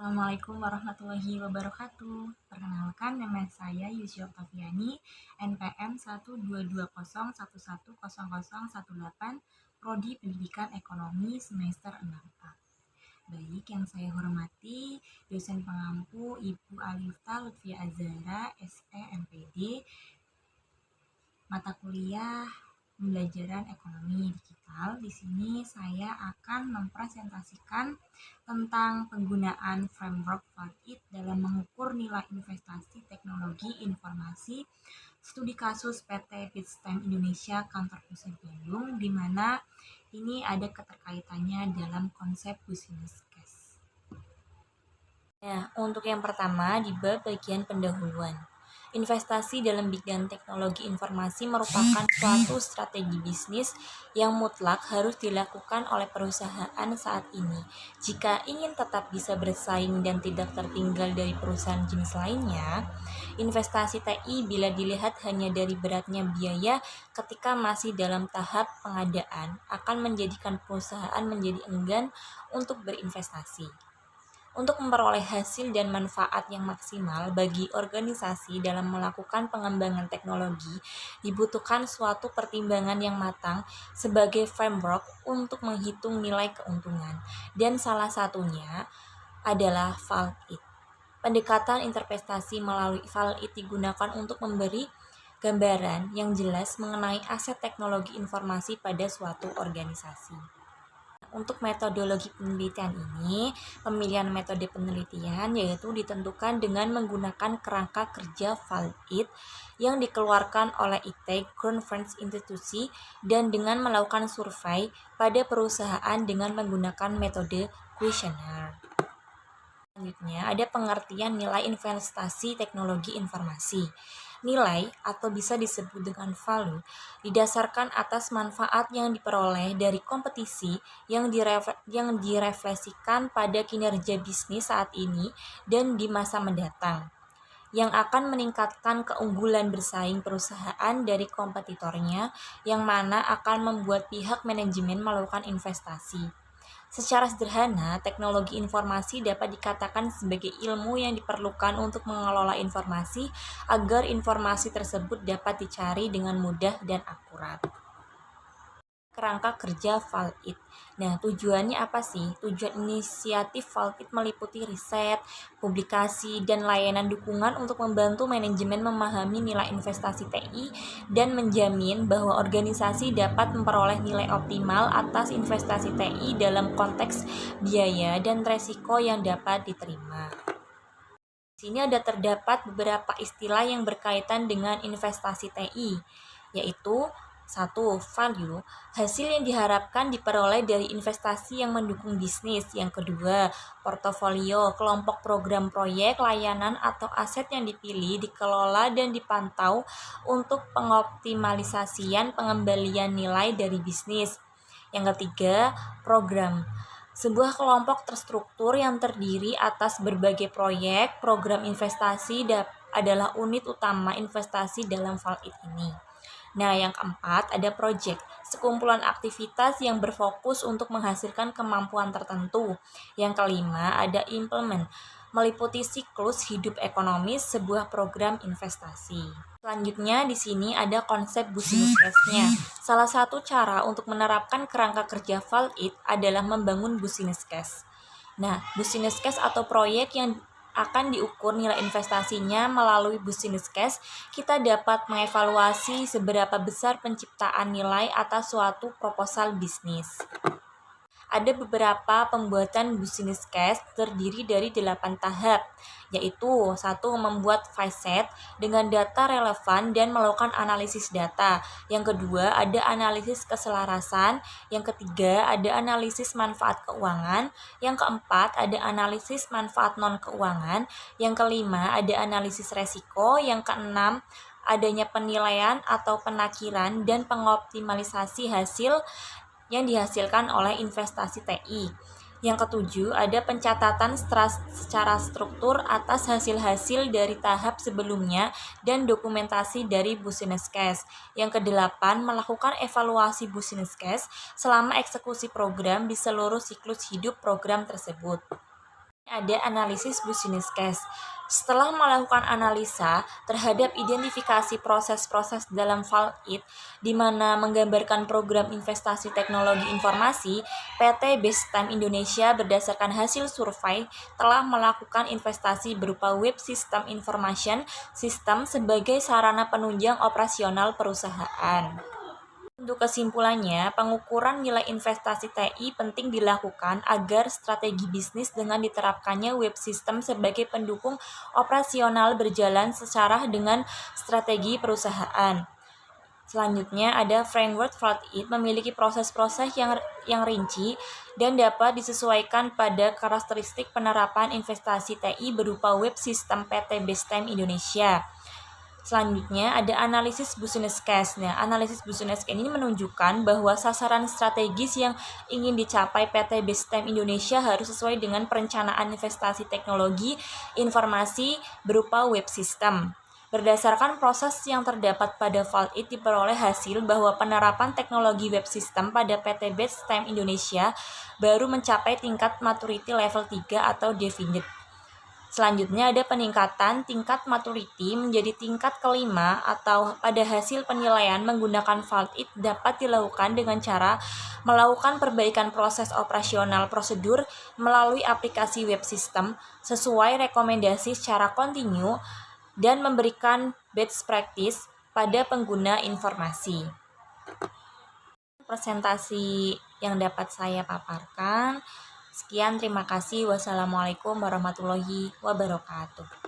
Assalamualaikum warahmatullahi wabarakatuh. Perkenalkan, nama saya Yusy Oktaviani, NPM 12201110018, Prodi Pendidikan Ekonomi semester 6A. Baik, yang saya hormati dosen pengampu Ibu Alifta Lutfia Azhara, SE MPD, mata kuliah pembelajaran ekonomi digital. Di sini saya akan mempresentasikan tentang penggunaan framework FALID dalam mengukur nilai investasi teknologi informasi studi kasus PT Bitstamp Indonesia kantor pusat Bandung, di mana ini ada keterkaitannya dalam konsep business case. Nah, untuk yang pertama di bab bagian pendahuluan. Investasi dalam bidang teknologi informasi merupakan suatu strategi bisnis yang mutlak harus dilakukan oleh perusahaan saat ini. Jika ingin tetap bisa bersaing dan tidak tertinggal dari perusahaan jenis lainnya, investasi TI bila dilihat hanya dari beratnya biaya ketika masih dalam tahap pengadaan akan menjadikan perusahaan menjadi enggan untuk berinvestasi. Untuk memperoleh hasil dan manfaat yang maksimal bagi organisasi dalam melakukan pengembangan teknologi, dibutuhkan suatu pertimbangan yang matang sebagai framework untuk menghitung nilai keuntungan, dan salah satunya adalah FALID. Pendekatan interpretasi melalui FALID digunakan untuk memberi gambaran yang jelas mengenai aset teknologi informasi pada suatu organisasi. Untuk metodologi penelitian ini, pemilihan metode penelitian yaitu ditentukan dengan menggunakan kerangka kerja FALID yang dikeluarkan oleh ITEC Conference Institusi dan dengan melakukan survei pada perusahaan dengan menggunakan metode kuesioner. Selanjutnya, ada pengertian nilai investasi teknologi informasi. Nilai atau bisa disebut dengan value didasarkan atas manfaat yang diperoleh dari kompetisi yang direfleksikan pada kinerja bisnis saat ini dan di masa mendatang, yang akan meningkatkan keunggulan bersaing perusahaan dari kompetitornya, yang mana akan membuat pihak manajemen melakukan investasi. Secara sederhana, teknologi informasi dapat dikatakan sebagai ilmu yang diperlukan untuk mengelola informasi agar informasi tersebut dapat dicari dengan mudah dan akurat. Kerangka kerja FALID. Nah, tujuannya apa sih? Tujuan inisiatif FALID meliputi riset, publikasi, dan layanan dukungan untuk membantu manajemen memahami nilai investasi TI dan menjamin bahwa organisasi dapat memperoleh nilai optimal atas investasi TI dalam konteks biaya dan resiko yang dapat diterima. Di sini ada terdapat beberapa istilah yang berkaitan dengan investasi TI, yaitu 1. Value, hasil yang diharapkan diperoleh dari investasi yang mendukung bisnis. Yang kedua, portofolio, kelompok program proyek, layanan, atau aset yang dipilih, dikelola, dan dipantau untuk pengoptimalisasian pengembalian nilai dari bisnis. Yang ketiga, program, sebuah kelompok terstruktur yang terdiri atas berbagai proyek. Program investasi adalah unit utama investasi dalam FALID ini. Nah, yang keempat ada project, sekumpulan aktivitas yang berfokus untuk menghasilkan kemampuan tertentu. Yang kelima ada implement, meliputi siklus hidup ekonomis sebuah program investasi. Selanjutnya di sini ada konsep business case-nya. Salah satu cara untuk menerapkan kerangka kerja FALID adalah membangun business case. Nah, business case atau proyek yang akan diukur nilai investasinya melalui business case, kita dapat mengevaluasi seberapa besar penciptaan nilai atas suatu proposal bisnis. Ada beberapa pembuatan business case terdiri dari 8 tahap, yaitu 1. Membuat facet dengan data relevan dan melakukan analisis data. Yang kedua, ada analisis keselarasan. Yang ketiga, ada analisis manfaat keuangan. Yang keempat, ada analisis manfaat non-keuangan. Yang kelima, ada analisis resiko. Yang keenam, adanya penilaian atau penakiran dan pengoptimalisasi hasil yang dihasilkan oleh investasi TI. Yang ketujuh, ada pencatatan secara struktur atas hasil-hasil dari tahap sebelumnya dan dokumentasi dari business case. Yang kedelapan, melakukan evaluasi business case selama eksekusi program di seluruh siklus hidup program tersebut. Ada analisis business case. Setelah melakukan analisa terhadap identifikasi proses-proses dalam Vault di mana menggambarkan program investasi teknologi informasi, PT Base Time Indonesia berdasarkan hasil survei telah melakukan investasi berupa web system information system sebagai sarana penunjang operasional perusahaan. Untuk kesimpulannya, pengukuran nilai investasi TI penting dilakukan agar strategi bisnis dengan diterapkannya web system sebagai pendukung operasional berjalan secara dengan strategi perusahaan. Selanjutnya ada framework Vault memiliki proses-proses yang rinci dan dapat disesuaikan pada karakteristik penerapan investasi TI berupa web system PT Base Time Indonesia. Selanjutnya ada analisis business case. Nah, analisis business case ini menunjukkan bahwa sasaran strategis yang ingin dicapai PT Base Time Indonesia harus sesuai dengan perencanaan investasi teknologi informasi berupa web system. Berdasarkan proses yang terdapat pada Vault diperoleh hasil bahwa penerapan teknologi web system pada PT Base Time Indonesia baru mencapai tingkat maturity level 3 atau definite. Selanjutnya ada peningkatan tingkat maturity menjadi tingkat kelima atau pada hasil penilaian menggunakan Vault dapat dilakukan dengan cara melakukan perbaikan proses operasional prosedur melalui aplikasi web system sesuai rekomendasi secara kontinu dan memberikan best practice pada pengguna informasi. Presentasi yang dapat saya paparkan. Sekian, terima kasih. Wassalamualaikum warahmatullahi wabarakatuh.